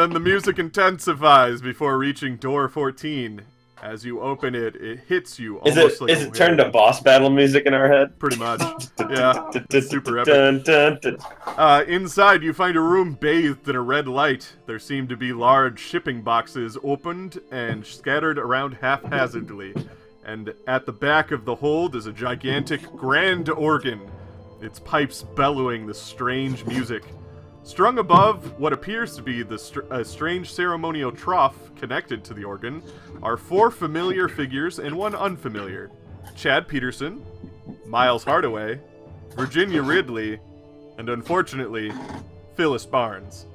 then the music intensifies before reaching door 14. As you open it, it hits you almost like Is it turned to boss battle music in our head? Pretty much. Yeah. It's super epic. Inside, you find a room bathed in a red light. There seem to be large shipping boxes opened and scattered around haphazardly. And at the back of the hold is a gigantic grand organ, its pipes bellowing the strange music. Strung above what appears to be a strange ceremonial trough connected to the organ are 4 familiar figures and 1 unfamiliar. Chad Peterson, Miles Hardaway, Virginia Ridley, and unfortunately, Phyllis Barnes.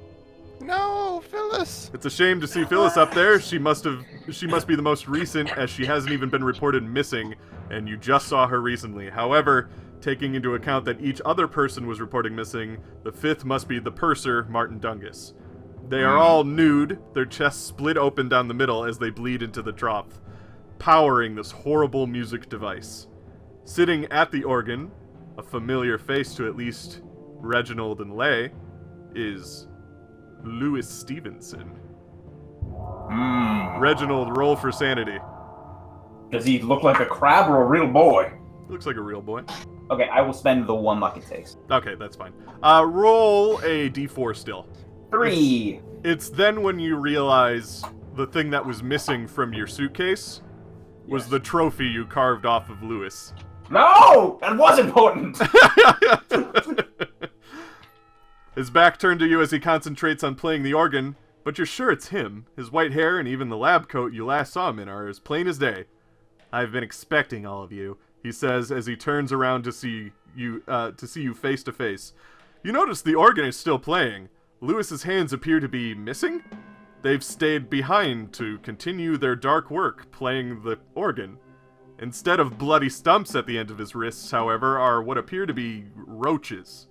No, Phyllis! It's a shame to see Phyllis up there. She must be the most recent, as she hasn't even been reported missing, and you just saw her recently. However, taking into account that each other person was reporting missing, the 5th must be the purser, Martin Dungus. They are all nude, their chests split open down the middle as they bleed into the trough, powering this horrible music device. Sitting at the organ, a familiar face to at least Reginald and Leigh, is Louis Stevenson. Reginald, roll for sanity. Does he look like a crab or a real boy? Looks like a real boy. Okay, I will spend the 1 luck it takes. Okay, that's fine. Roll a d4 still. 3. It's then when you realize the thing that was missing from your suitcase was the trophy you carved off of Louis. No! That was important! His back turned to you as he concentrates on playing the organ, but you're sure it's him. His white hair and even the lab coat you last saw him in are as plain as day. I've been expecting all of you, he says as he turns around to see you face to face. You notice the organ is still playing. Louis's hands appear to be missing? They've stayed behind to continue their dark work playing the organ. Instead of bloody stumps at the end of his wrists, however, are what appear to be roaches.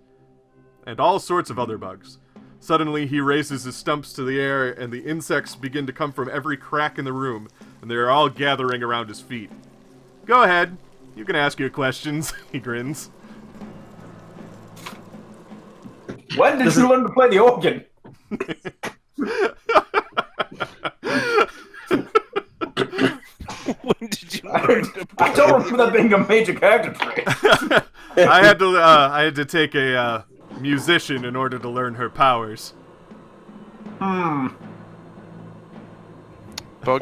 And all sorts of other bugs. Suddenly, he raises his stumps to the air, and the insects begin to come from every crack in the room, and they are all gathering around his feet. Go ahead. You can ask your questions, he grins. When did you learn to play the organ? When did you learn to play? I don't remember that being a major character trait. I had to take a musician in order to learn her powers. Well,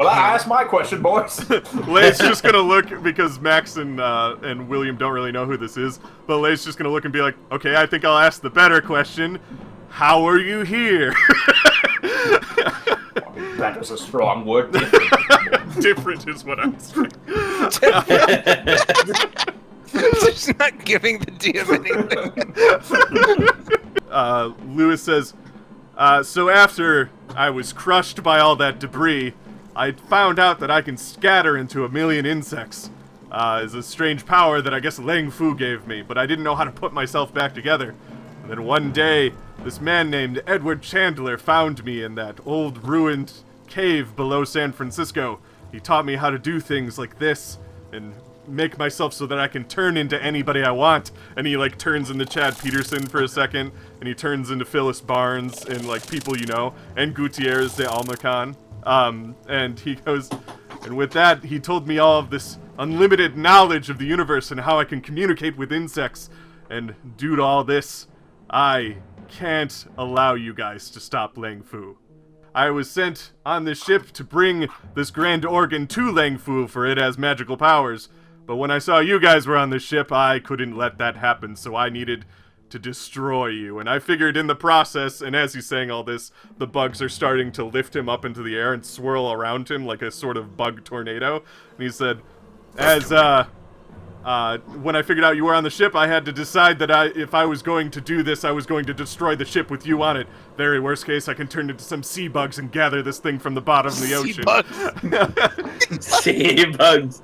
I asked my question, boys. Leigh's just gonna look, because Max and William don't really know who this is, but Leigh's just gonna look and be like, okay, I think I'll ask the better question. How are you here? That is a strong word. Different is what I'm saying. Just not giving the DM anything. Louis says, so after I was crushed by all that debris, I found out that I can scatter into 1 million insects. It's a strange power that I guess Lang Fu gave me, but I didn't know how to put myself back together. And then one day, this man named Edward Chandler found me in that old ruined cave below San Francisco. He taught me how to do things like this, and make myself so that I can turn into anybody I want. And he, like, turns into Chad Peterson for a second, and he turns into Phyllis Barnes, and, like, people you know, and Gutierrez de Almacan. And he goes, and with that, he told me all of this unlimited knowledge of the universe and how I can communicate with insects. And due to all this, I can't allow you guys to stop Lang Fu. I was sent on this ship to bring this grand organ to Lang Fu, for it has magical powers. But when I saw you guys were on this ship, I couldn't let that happen, so I needed to destroy you. And I figured in the process, and as he's saying all this, the bugs are starting to lift him up into the air and swirl around him like a sort of bug tornado. And he said, when I figured out you were on the ship, I had to decide that if I was going to do this, I was going to destroy the ship with you on it. Very worst case, I can turn into some sea bugs and gather this thing from the bottom of the ocean. Sea bugs.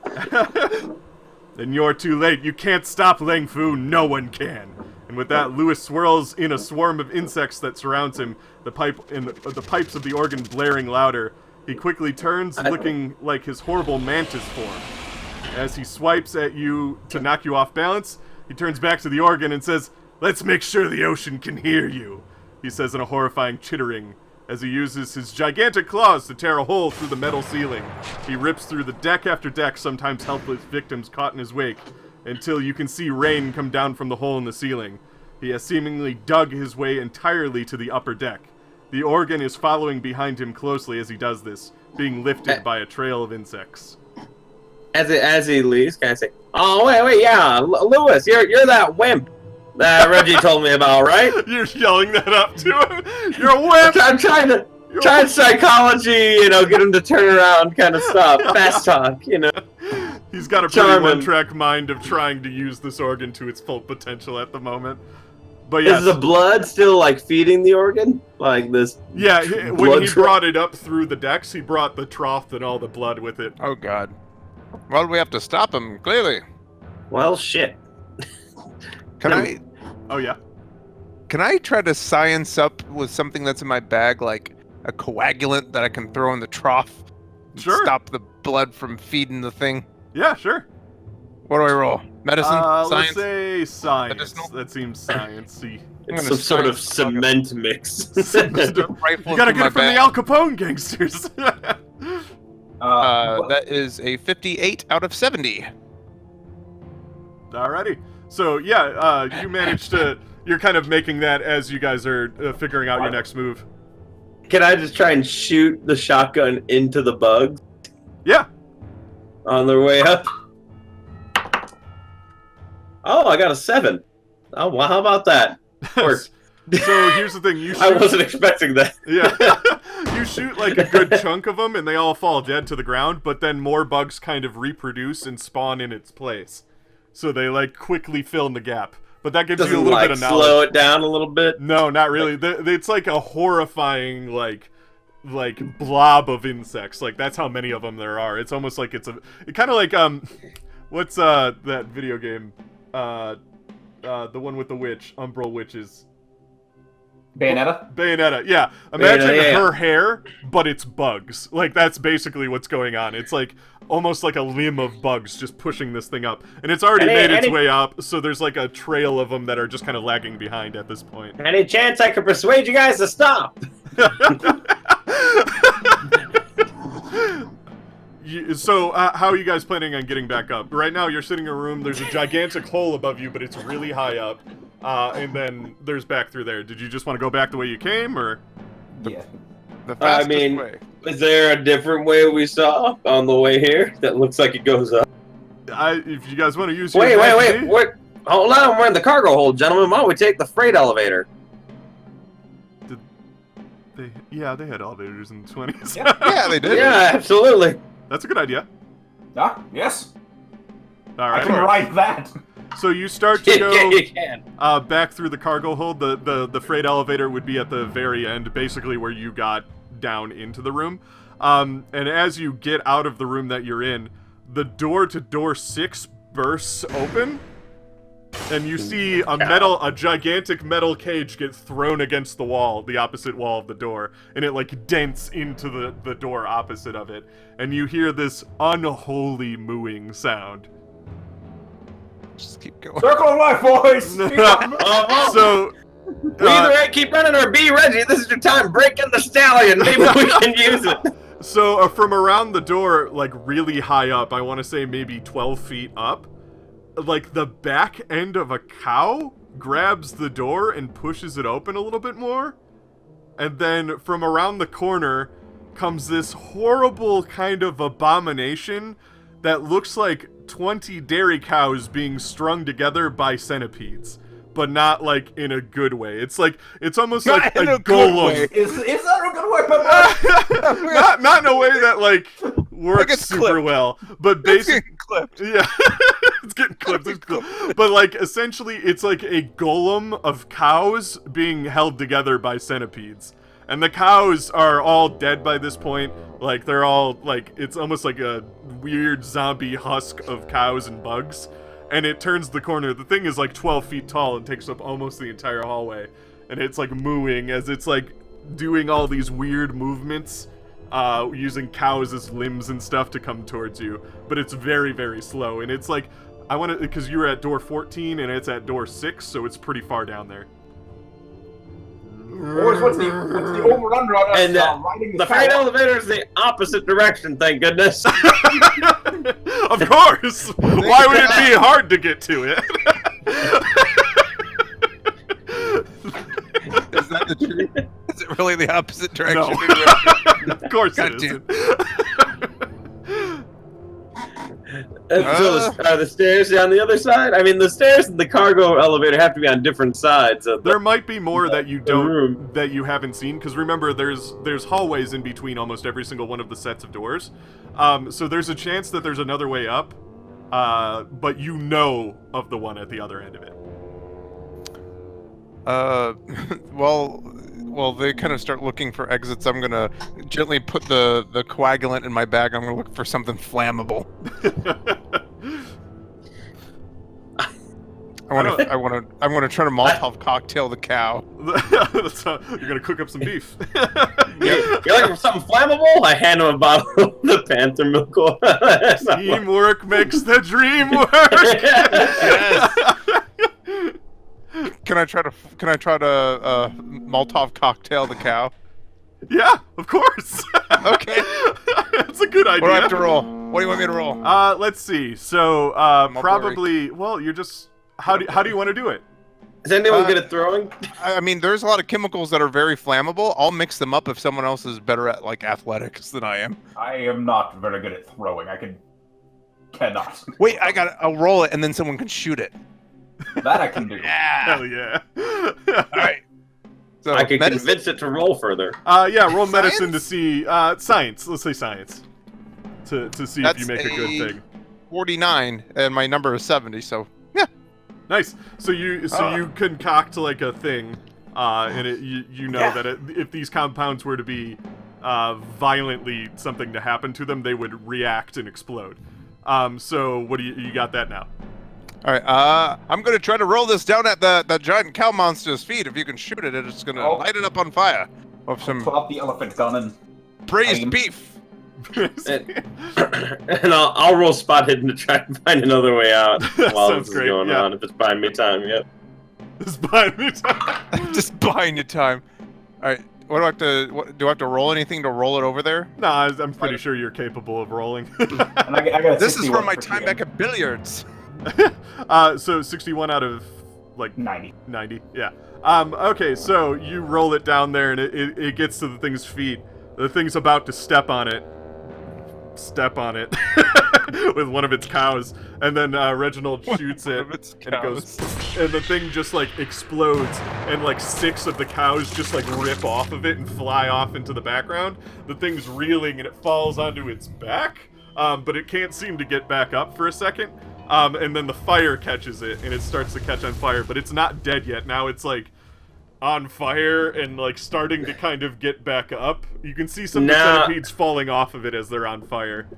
Then you're too late. You can't stop Lang Fu. No one can. And with that, Louis swirls in a swarm of insects that surrounds him, the pipes of the organ blaring louder. He quickly turns, looking like his horrible mantis form. As he swipes at you to knock you off balance, he turns back to the organ and says, "Let's make sure the ocean can hear you," he says in a horrifying chittering, As he uses his gigantic claws to tear a hole through the metal ceiling. He rips through the deck after deck, sometimes helpless victims caught in his wake, until you can see rain come down from the hole in the ceiling. He has seemingly dug his way entirely to the upper deck. The organ is following behind him closely as he does this, being lifted by a trail of insects. As he leaves, can I say, "Oh wait, yeah, Lewis, you're that wimp that Reggie told me about, right?" You're yelling that up to him. You're a wimp. I'm trying psychology, get him to turn around, kind of stuff. Fast talk, He's got a pretty one-track mind of trying to use this organ to its full potential at the moment. But yes. Is the blood still like feeding the organ? Like this? Yeah, when he brought it up through the decks, he brought the trough and all the blood with it. Oh god. Well, we have to stop him, clearly. Well, shit. Can I? Oh yeah. Can I try to science up with something that's in my bag, like a coagulant that I can throw in the trough? Sure. Stop the blood from feeding the thing. Yeah, sure. What do I roll? Medicine? Science? Let's say science. Medicinal? That seems sciencey. It's some sort of cement mix. You gotta get it from the Al Capone gangsters. That is a 58 out of 70. Alrighty. So yeah, you managed to. You're kind of making that as you guys are figuring out your next move. Can I just try and shoot the shotgun into the bugs Yeah. on their way up? Oh, I got a 7. Oh, well, how about that? Worked. So here's the thing. You shoot, I wasn't expecting that. Yeah. You shoot like a good chunk of them, and they all fall dead to the ground. But then more bugs kind of reproduce and spawn in its place. So they like quickly fill in the gap. But that gives you a little bit of knowledge. Slow it down a little bit? No, not really. It's like a horrifying like blob of insects. Like that's how many of them there are. It's almost like it's kind of like what's that video game? The one with the witch, Umbral Witches. Bayonetta, yeah. Imagine her hair, but it's bugs. Like, that's basically what's going on. It's like, almost like a limb of bugs just pushing this thing up. And it's already made its way up, so there's like a trail of them that are just kind of lagging behind at this point. Any chance I could persuade you guys to stop? So, how are you guys planning on getting back up? Right now, you're sitting in a room, there's a gigantic hole above you, but it's really high up. And then there's back through there. Did you just want to go back the way you came, or? Yeah. The fastest way. Is there a different way we saw on the way here that looks like it goes up? If you guys want to use Wait. Hold on, we're in the cargo hold, gentlemen. Why don't we take the freight elevator? Yeah, they had elevators in the 20s. Yeah, they did. Yeah, absolutely. That's a good idea. Yes. All right. I can write that. So you start to go You can. back through the cargo hold. The freight elevator would be at the very end, basically where you got down into the room. And as you get out of the room that you're in, the door to door 6 bursts open, and you see a gigantic metal cage get thrown against the wall, the opposite wall of the door, and it like dents into the door opposite of it, and you hear this unholy mooing sound. Just keep going. Circle of life, boys. So We either A, keep running, or B, Reggie, this is your time. Break in the stallion. Maybe we can use it. So from around the door, like really high up, I want to say maybe 12 feet up, like the back end of a cow grabs the door and pushes it open a little bit more. And then from around the corner comes this horrible kind of abomination that looks like 20 dairy cows being strung together by centipedes. But not like in a good way. It's like it's almost like a golem. Is that a good way, Papa? not in a way that like works super clipped. well, but basically It's getting clipped. yeah, it's getting clipped. It's cool. But like essentially, it's like a golem of cows being held together by centipedes, and the cows are all dead by this point. Like they're all like it's almost like a weird zombie husk of cows and bugs. And it turns the corner. The thing is like 12 feet tall and takes up almost the entire hallway. And it's like mooing as it's like doing all these weird movements, using cows as limbs and stuff to come towards you. But it's very, very slow. And it's like, I want to, because you were at door 14 and it's at door 6, so it's pretty far down there. Boys, what's the over-under on us And riding the freight elevator is the opposite direction, thank goodness. Of course! Why would it be hard to get to it? Is that the truth? Is it really the opposite direction? No. Of course God it damn. So are the stairs on the other side? I mean, the stairs and the cargo elevator have to be on different sides of There might be more that you room. that you haven't seen, because remember, there's hallways in between almost every single one of the sets of doors. So there's a chance that there's another way up, but you know of the one at the other end of it. Well, they kind of start looking for exits. I'm gonna gently put the coagulant in my bag. I'm gonna look for something flammable. I'm gonna try to Molotov cocktail the cow. You're gonna cook up some beef. You're looking for something flammable? I hand him a bottle of the Panther milk oil. Teamwork makes the dream work. Yes. Can I try to Molotov cocktail the cow? Yeah, of course. Okay. That's a good idea. What do I have to roll? What do you want me to roll? Let's see. So, probably. Well, you're just. How do you want to do it? Is anyone good at throwing? I mean, there's a lot of chemicals that are very flammable. I'll mix them up if someone else is better at like athletics than I am. I am not very good at throwing. Cannot. Wait, I'll roll it and then someone can shoot it. That I can do. Yeah. Hell yeah. All right. So I could medicine? convince it to roll further. Yeah. Roll medicine to Science? see. Science. Let's say science. To see if you make a good thing. 49, and my number is 70. So yeah. Nice. So you concoct like a thing, and you know that if these compounds were to be violently something to happen to them, they would react and explode. So what do you got that now? All right. I'm gonna try to roll this down at the giant cow monster's feet. If you can shoot it, it's gonna light it up on fire. With some Pull out the elephant gun and braised beef. And I'll roll spot hidden to try and find another way out while Sounds this is great, going yeah. on. If it's buying me time, yep. It's buying me time. Just buying you time. All right. Do I have to roll anything to roll it over there? Nah, I'm pretty sure you're capable of rolling. and I got a This is 61 from my for time TM. back at billiards. So 61 out of like 90. 90. Yeah. Okay, so you roll it down there, and it gets to the thing's feet. The thing's about to step on it with one of its cows, and then Reginald shoots it, of its and it goes, cows. and the thing just like explodes, and like 6 of the cows just like rip off of it and fly off into the background. The thing's reeling and it falls onto its back, but it can't seem to get back up for a second. And then the fire catches it, and it starts to catch on fire, but it's not dead yet. Now it's like on fire and like starting to kind of get back up. You can see some of the centipedes falling off of it as they're on fire.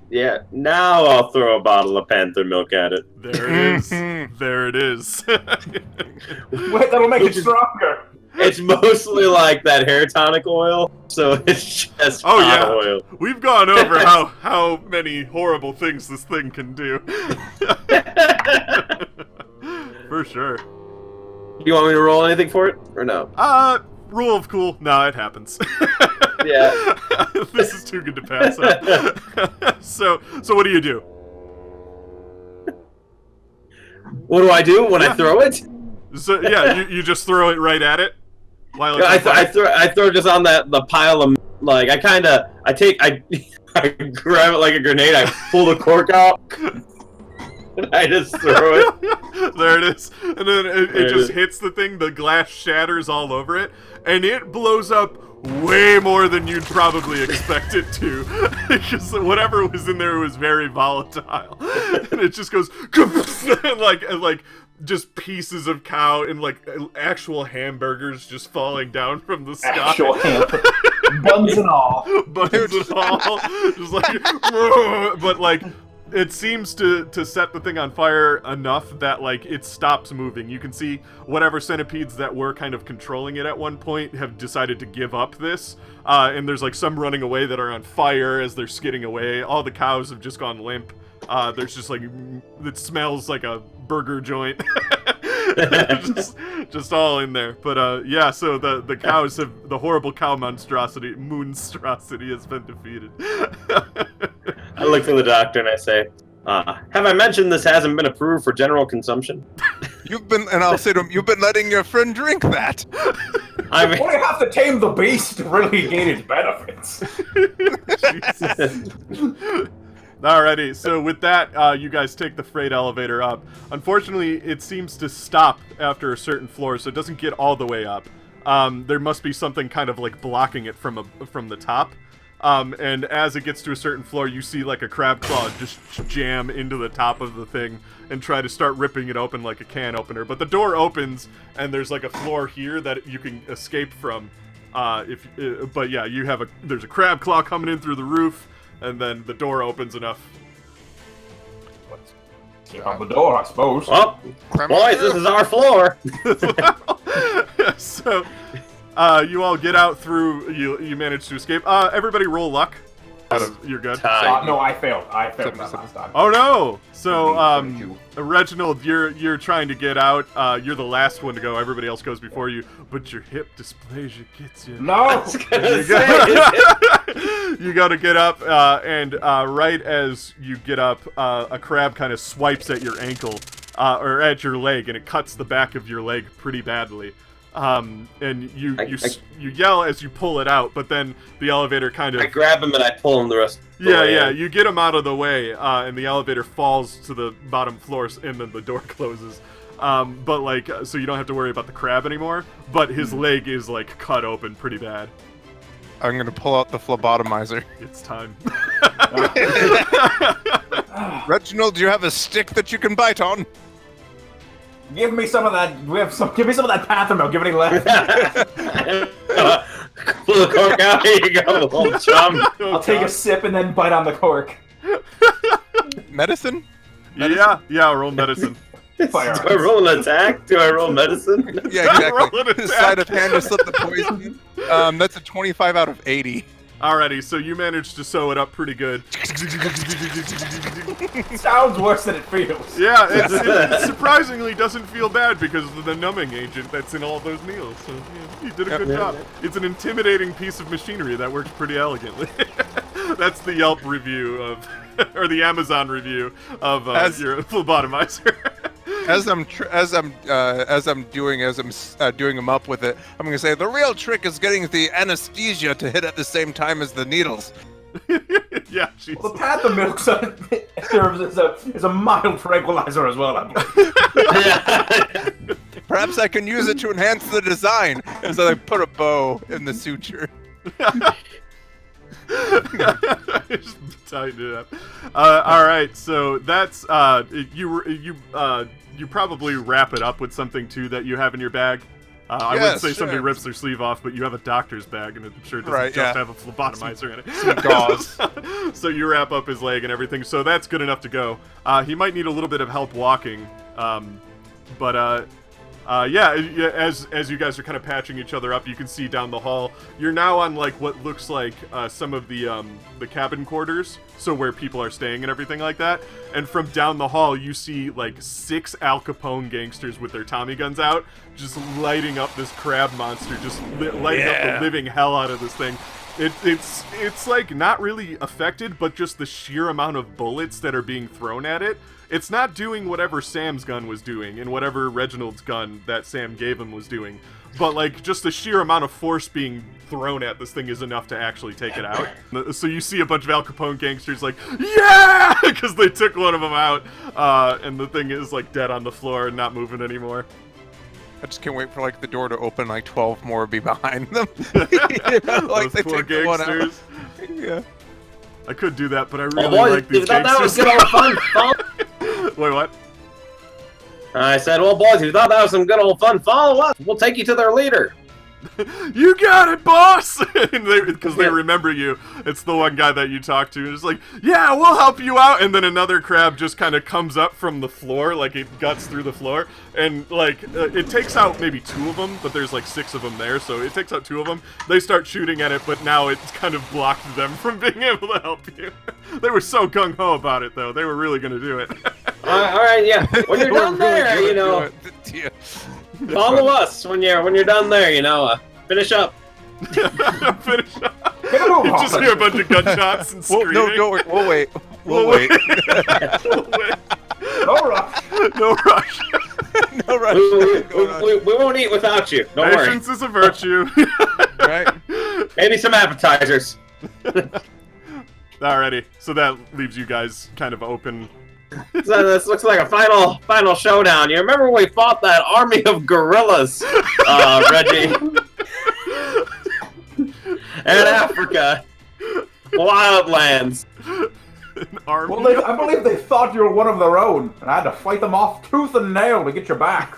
Yeah, now I'll throw a bottle of Panther milk at it. There it is. There it is. Wait, that'll make it stronger. It's mostly like that hair tonic oil, so it's just Oh, hot yeah. oil. We've gone over how many horrible things this thing can do. For sure. Do you want me to roll anything for it, or no? Rule of cool. No, it happens. Yeah. This is too good to pass up. So what do you do? What do I do when I throw it? So yeah, you just throw it right at it. While it's I on fire? I throw just on the pile of, like, I grab it like a grenade, I pull the cork out, and I just throw it. There it is. And then it There it just is. hits the thing, the glass shatters all over it, and it blows up way more than you'd probably expect it to. Because whatever was in there was very volatile. And it just goes and like just pieces of cow and like actual hamburgers just falling down from the sky. Actual hand. Buns and all. Buns and all. Just like but like it seems to set the thing on fire enough that like it stops moving. You can see whatever centipedes that were kind of controlling it at one point have decided to give up this. And there's like some running away that are on fire as they're skidding away. All the cows have just gone limp. There's just like, it smells like a burger joint. just all in there. But yeah, so the cows have the horrible cow monstrosity has been defeated. I look for the doctor and I say, have I mentioned this hasn't been approved for general consumption? I'll say to him, you've been letting your friend drink that. I mean, Well, you have to tame the beast to really gain its benefits. Alrighty, so with that, you guys take the freight elevator up. Unfortunately, it seems to stop after a certain floor, so it doesn't get all the way up. There must be something kind of like blocking it from the top. And as it gets to a certain floor, you see like a crab claw just jam into the top of the thing and try to start ripping it open like a can opener. But the door opens, and there's like a floor here that you can escape from. But yeah, there's a crab claw coming in through the roof, and then the door opens enough. Kick on the door, I suppose. well, boys, this is our floor. So, you all get out through. You manage to escape. Everybody, roll luck. You're good. No, I failed. I failed that last time. Oh no! So, 32. Reginald, you're trying to get out. You're the last one to go. Everybody else goes before you, but your hip dysplasia gets you. No! You got to get up, and right as you get up, a crab kind of swipes at your ankle, or at your leg, and it cuts the back of your leg pretty badly. And you yell as you pull it out, but then the elevator kind of... I grab him and I pull him the rest of the way Yeah, in. you get him out of the way, and the elevator falls to the bottom floor, and then the door closes. But, like, so you don't have to worry about the crab anymore, but his leg is, like, cut open pretty bad. I'm gonna pull out the phlebotomizer. It's time. Reginald, do you have a stick that you can bite on? Give me some of that. Give me some of that panther milk. Give me any left. Pull the cork out. Here you go, old chum. I'll take a sip and then bite on the cork. Medicine? Yeah, roll medicine. Fire. Do I roll an attack? Do I roll medicine? Yeah, Roll an exactly. attack. Sleight of hand to slip the poison. That's a 25 out of 80. Alrighty, so you managed to sew it up pretty good. Sounds worse than it feels. Yeah, it surprisingly doesn't feel bad because of the numbing agent that's in all those needles. So yeah, you did a good job. It's an intimidating piece of machinery that works pretty elegantly. That's the Yelp review of, or the Amazon review of your phlebotomizer. As I'm doing them up with it, I'm gonna say the real trick is getting the anesthesia to hit at the same time as the needles. Yeah, jeez. Well, the panther milk is a mild tranquilizer as well, I believe. Perhaps I can use it to enhance the design, as I put a bow in the suture. Just tighten it up. All right, so that's you probably wrap it up with something too that you have in your bag. I wouldn't say somebody rips their sleeve off, but you have a doctor's bag, and I'm sure it doesn't just have a phlebotomizer in it. Some gauze. So you wrap up his leg and everything. So that's good enough to go. He might need a little bit of help walking, but as you guys are kind of patching each other up, you can see down the hall. You're now on like what looks like some of the cabin quarters, so where people are staying and everything like that. And from down the hall, you see like 6 Al Capone gangsters with their Tommy guns out, just lighting up this crab monster, just lighting up the living hell out of this thing. It's like not really affected, but just the sheer amount of bullets that are being thrown at it. It's not doing whatever Sam's gun was doing and whatever Reginald's gun that Sam gave him was doing. But, like, just the sheer amount of force being thrown at this thing is enough to actually take it out. So you see a bunch of Al Capone gangsters like, yeah! Because they took one of them out. And the thing is, like, dead on the floor and not moving anymore. I just can't wait for like the door to open, like 12 more be behind them. Those they poor take one out. gangsters. Yeah. I could do that, but I really boys, like these you thought that was gangsters. good old fun? Wait, what? I said, well, boys, you thought that was some good old fun? Follow us. We'll take you to their leader. You got it, boss! Because they remember you. It's the one guy that you talk to. And it's like, yeah, we'll help you out. And then another crab just kind of comes up from the floor, like it guts through the floor. And, like, it takes out maybe 2 of them, but there's like 6 of them there. So it takes out 2 of them. They start shooting at it, but now it's kind of blocked them from being able to help you. They were so gung-ho about it, though. They were really going to do it. All right, yeah. When you're We're down really there, good you at know, doing it. to you. Follow us when you're done there. Finish up. Finish up. Get a move You on. just hear a bunch of gunshots and Whoa, screaming. no, don't worry. We'll wait. We'll wait. We'll wait. No rush. No rush. No rush. We won't eat without you. Don't worry. Patience is a virtue. Right? Maybe some appetizers. Alrighty, so that leaves you guys kind of open. So this looks like a final showdown. You remember when we fought that army of gorillas, Reggie? And Africa. Wildlands. An army. Well, I believe they thought you were one of their own, and I had to fight them off tooth and nail to get you back.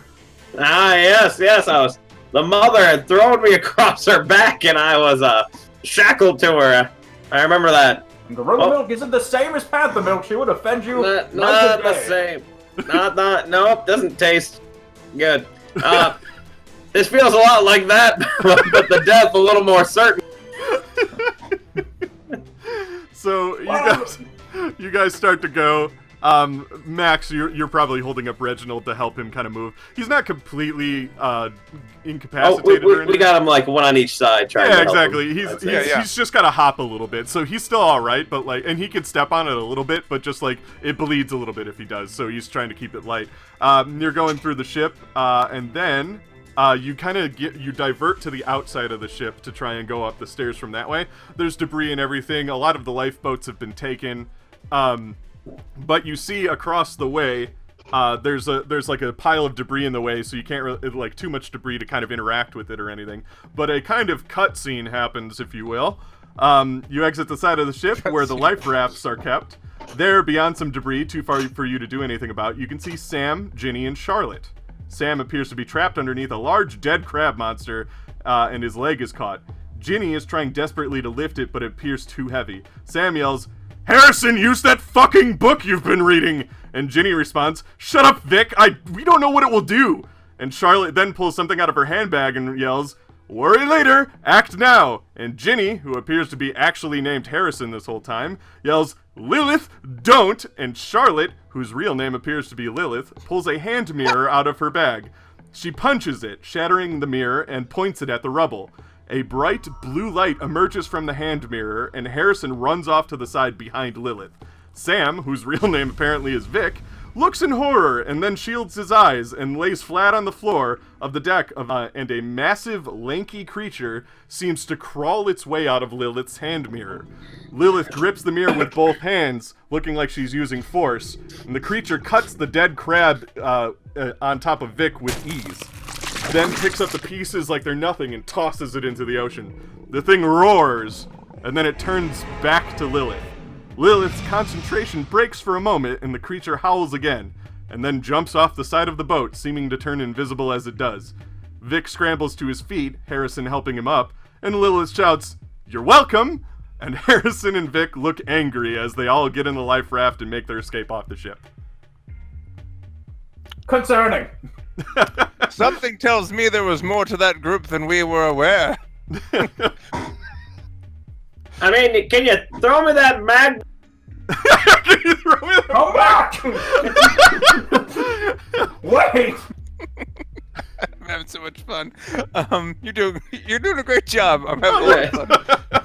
Ah, yes. The mother had thrown me across her back, and I was shackled to her. I remember that. Gorilla milk isn't the same as panther milk. She would offend you. Not the same. Nope, doesn't taste good. This feels a lot like that, but the death a little more certain. So you guys start to go. Max, you're probably holding up Reginald to help him kind of move. He's not completely incapacitated or anything. We got him like one on each side. Trying to help exactly. him. He's just got to hop a little bit, so he's still all right. But and he could step on it a little bit, but just like it bleeds a little bit if he does. So he's trying to keep it light. You're going through the ship, and then you kind of you divert to the outside of the ship to try and go up the stairs from that way. There's debris and everything. A lot of the lifeboats have been taken. But you see across the way, there's like a pile of debris in the way, so you can't really, like, too much debris to kind of interact with it or anything. But a kind of cutscene happens, if you will. You exit the side of the ship where the life rafts are kept. There, beyond some debris, too far for you to do anything about, you can see Sam, Ginny, and Charlotte. Sam appears to be trapped underneath a large dead crab monster, and his leg is caught. Ginny is trying desperately to lift it, but it appears too heavy. Sam yells, "Harrison, use that fucking book you've been reading!" And Ginny responds, "Shut up, Vic! We don't know what it will do!" And Charlotte then pulls something out of her handbag and yells, "Worry later, act now!" And Ginny, who appears to be actually named Harrison this whole time, yells, "Lilith, don't!" And Charlotte, whose real name appears to be Lilith, pulls a hand mirror out of her bag. She punches it, shattering the mirror, and points it at the rubble. A bright blue light emerges from the hand mirror, and Harrison runs off to the side behind Lilith. Sam, whose real name apparently is Vic, looks in horror and then shields his eyes and lays flat on the floor of the deck, and a massive, lanky creature seems to crawl its way out of Lilith's hand mirror. Lilith grips the mirror with both hands, looking like she's using force, and the creature cuts the dead crab on top of Vic with ease. Then picks up the pieces like they're nothing and tosses it into the ocean. The thing roars, and then it turns back to Lilith. Lilith's concentration breaks for a moment, and the creature howls again, and then jumps off the side of the boat, seeming to turn invisible as it does. Vic scrambles to his feet, Harrison helping him up, and Lilith shouts, "You're welcome!" And Harrison and Vic look angry as they all get in the life raft and make their escape off the ship. Concerning. Something tells me there was more to that group than we were aware. I mean, can you throw me that mag? Can you throw me Come back! Wait! I'm having so much fun. You're doing a great job. I'm having a lot of fun.